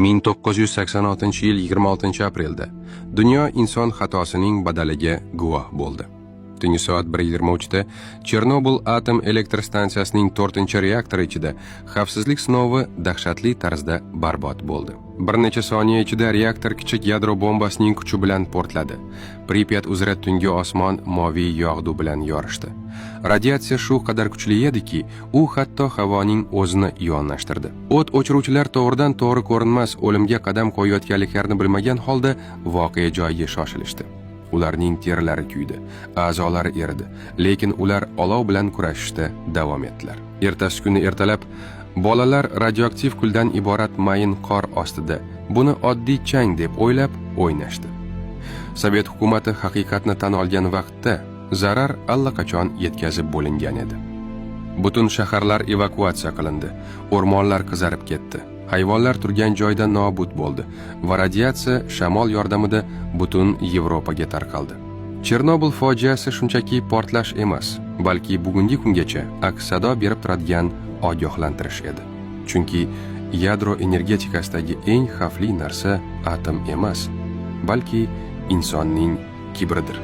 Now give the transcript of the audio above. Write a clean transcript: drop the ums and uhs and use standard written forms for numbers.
1986-yil 26-aprelda dunyo inson xatosining badaliga guvoh bo'ldi. Tungi soat 1:23da Chernobil atom elektr stansiyasining 4-reaktori ichida xavfsizlik sinovi dahshatli tarzda barbod bo'ldi. Bir necha soniya ichida reaktor kichik yadro bombasining kuchi bilan portladi. Pripyat uzra tungi osmon moviy yog'du bilan yorishdi. Radiatsiya shu qadar kuchli ediki, u hatto havoning o'zini ionlashtirdi. O't o'chiruvchilar to'g'ridan to'g'ri ko'rinmas o'limga qadam qo'yayotganliklarini bilmagan holda voqea joyiga shoshilishdi. Ularning terilari kuydi, a'zolari eridi, lekin ular olov bilan kurashishda davom etdilar. Ertasi kuni ertalab bolalar radioaktiv kuldan iborat mayin qor ostida buni oddiy chang deb o'ylab o'ynashdi. Sovet hukumati haqiqatni tan olgan vaqtda zarar allaqachon yetkazib bo'lingan edi. Butun shaharlar evakuatsiya qilindi, o'rmonlar qizarib ketdi. Hayvonlar turgan joyda nobud bo'ldi va radiatsiya shamol yordamida butun Yevropaga tarqaldi. Chernobil fojiasi shunchaki portlash emas, balki bugungi kungacha aks-sado berib turadigan ogohlantirish edi. Chunki yadro energetikasidagi eng xavfli narsa atom emas, balki insonning kibridir.